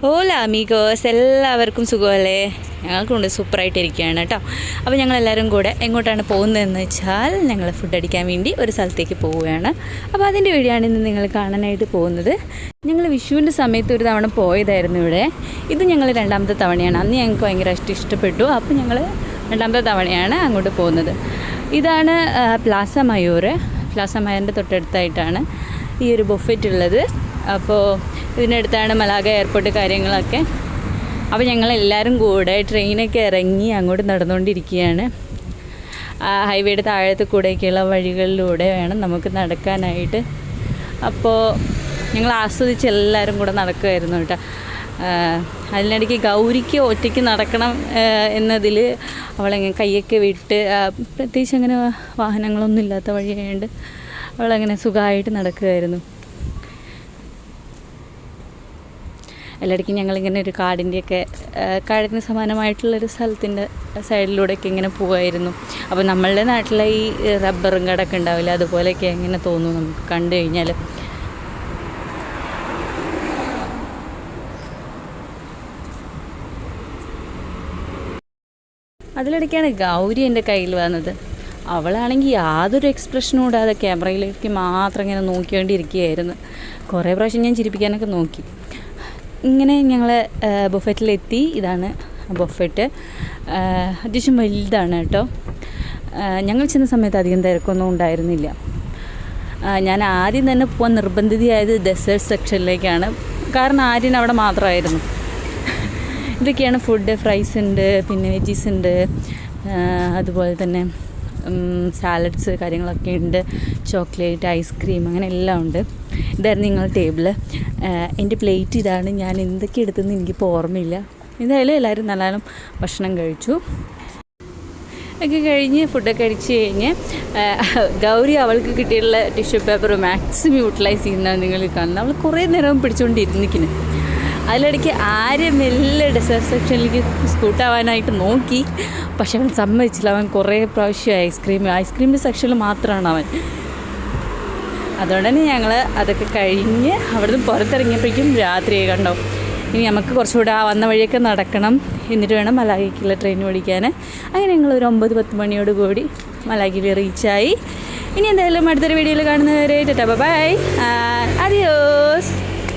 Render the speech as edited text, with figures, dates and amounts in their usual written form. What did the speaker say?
ഓല amigos, എല്ലാവർക്കും സുഖമല്ലേ? ഞങ്ങൾക്കുണ്ട്, സൂപ്പറായിട്ടിരിക്കുകയാണ് കേട്ടോ. അപ്പോൾ ഞങ്ങളെല്ലാവരും കൂടെ എങ്ങോട്ടാണ് പോകുന്നതെന്ന് വെച്ചാൽ ഞങ്ങൾ ഫുഡ് അടിക്കാൻ വേണ്ടി ഒരു സ്ഥലത്തേക്ക് പോവുകയാണ്. അപ്പോൾ അതിൻ്റെ വീഡിയോയാണ് ഇന്ന് നിങ്ങൾ കാണാനായിട്ട് പോകുന്നത്. ഞങ്ങൾ വിഷുവിൻ്റെ സമയത്ത് ഒരു തവണ പോയതായിരുന്നു ഇവിടെ. ഇത് ഞങ്ങൾ രണ്ടാമത്തെ തവണയാണ്. അന്ന് ഞങ്ങൾക്ക് ഭയങ്കര ഇഷ്ടപ്പെട്ടു. അപ്പോൾ ഞങ്ങൾ രണ്ടാമത്തെ തവണയാണ് അങ്ങോട്ട് പോകുന്നത്. ഇതാണ് പ്ലാസ മയൂറിൻ്റെ തൊട്ടടുത്തായിട്ടാണ് ഈ ഒരു ബൊഫറ്റ് ഉള്ളത്. അപ്പോൾ ഇതിനടുത്താണ് മലാഗ എയർപോർട്ട് കാര്യങ്ങളൊക്കെ. അപ്പോൾ ഞങ്ങളെല്ലാവരും കൂടെ ട്രെയിനൊക്കെ ഇറങ്ങി അങ്ങോട്ട് നടന്നുകൊണ്ടിരിക്കുകയാണ്. ഹൈവേയുടെ താഴത്ത് കൂടെയൊക്കെയുള്ള വഴികളിലൂടെ വേണം നമുക്ക് നടക്കാനായിട്ട്. അപ്പോൾ ഞങ്ങൾ ആസ്വദിച്ച് എല്ലാവരും കൂടെ നടക്കുമായിരുന്നു കേട്ടോ. അതിനിടയ്ക്ക് ഗൗരിക്ക് ഒറ്റയ്ക്ക് നടക്കണം എന്നതിൽ അവളങ്ങനെ കൈയൊക്കെ വിട്ട്, പ്രത്യേകിച്ച് അങ്ങനെ വാഹനങ്ങളൊന്നും ഇല്ലാത്ത വഴിയായതുകൊണ്ട് അവളങ്ങനെ സുഖമായിട്ട് നടക്കുമായിരുന്നു. എല്ലായിടയ്ക്കും ഞങ്ങളിങ്ങനെ ഒരു കാടിന് സമാനമായിട്ടുള്ളൊരു സ്ഥലത്തിൻ്റെ സൈഡിലൂടെയൊക്കെ ഇങ്ങനെ പോകുമായിരുന്നു. അപ്പോൾ നമ്മളുടെ നാട്ടിലെ ഈ റബ്ബറും കാടൊക്കെ ഉണ്ടാവില്ല, അതുപോലെയൊക്കെ എങ്ങനെ തോന്നും നമുക്ക് കണ്ടു കഴിഞ്ഞാൽ. അതിലിടയ്ക്കാണ് ഗൗരി എൻ്റെ കയ്യിൽ വന്നത്. അവളാണെങ്കിൽ യാതൊരു എക്സ്പ്രഷനും കൂടാതെ ക്യാമറയിലേക്ക് മാത്രം ഇങ്ങനെ നോക്കിക്കൊണ്ടിരിക്കുകയായിരുന്നു. കുറേ പ്രാവശ്യം ഞാൻ ചിരിപ്പിക്കാനൊക്കെ നോക്കി. ഇങ്ങനെ ഞങ്ങൾ ബൊഫറ്റിലെത്തി. ഇതാണ് ബൊഫറ്റ്. അത്യാവശ്യം വലുതാണ് കേട്ടോ. ഞങ്ങൾ ചെന്ന സമയത്ത് അധികം തിരക്കൊന്നും ഉണ്ടായിരുന്നില്ല. ഞാൻ ആദ്യം തന്നെ പോകാൻ നിർബന്ധിതയായത് ഡെസേർട്ട് സെക്ഷനിലേക്കാണ്. കാരണം ആര്യൻ അവിടെ മാത്രമായിരുന്നു. ഇതൊക്കെയാണ് ഫുഡ്. ഫ്രൈസ് ഉണ്ട്, പിന്നെ വെജീസ് ഉണ്ട്, അതുപോലെ തന്നെ സാലഡ്സ് കാര്യങ്ങളൊക്കെ ഉണ്ട്, ചോക്ലേറ്റ്, ഐസ്ക്രീം, അങ്ങനെ എല്ലാം ഉണ്ട്. ഇതായിരുന്നു നിങ്ങളുടെ ടേബിള്. എൻ്റെ പ്ലേറ്റ് ഇതാണ്. ഞാൻ എന്തൊക്കെ എടുത്തെന്ന് എനിക്കിപ്പോൾ ഓർമ്മയില്ല. എന്തായാലും എല്ലാവരും നല്ലോണം ഭക്ഷണം കഴിച്ചു. ഒക്കെ കഴിഞ്ഞ് ഫുഡൊക്കെ കഴിച്ച് കഴിഞ്ഞ് ഗൗരി അവൾക്ക് കിട്ടിയിട്ടുള്ള ടിഷ്യൂ പേപ്പർ മാക്സിമം യൂട്ടിലൈസ് ചെയ്യുന്നതാണ് നിങ്ങൾ കാണുന്നത്. അവൾ കുറേ നേരം പിടിച്ചുകൊണ്ടിരുന്നിരിക്കുന്നു. അതിലിടയ്ക്ക് ആരും മെല്ലെ ഡെസേർട്ട് സെക്ഷനിലേക്ക് സ്കൂട്ടാവാനായിട്ട് നോക്കി. പക്ഷെ അവൻ സമ്മതിച്ചില്ല. അവൻ കുറേ പ്രാവശ്യം ഐസ്ക്രീമിൻ്റെ സെക്ഷനിൽ മാത്രമാണ് അവൻ. അതുകൊണ്ട് തന്നെ ഞങ്ങൾ അതൊക്കെ കഴിഞ്ഞ് അവിടുന്ന് പുറത്തിറങ്ങിയപ്പോഴേക്കും രാത്രിയായി കണ്ടോ. ഇനി നമുക്ക് കുറച്ചുകൂടെ വന്ന വഴിയൊക്കെ നടക്കണം. എന്നിട്ട് വേണം മലാഗയ്ക്കുള്ള ട്രെയിൻ ഓടിക്കാൻ. അങ്ങനെ ഞങ്ങൾ ഒരു 9-10 മണിയോട് കൂടി മലാഗയിൽ റീച്ചായി. ഇനി എന്തായാലും അടുത്തൊരു വീഡിയോയിൽ കാണുന്നവരെ ടാറ്റാ ബൈ, അഡിയോസ്.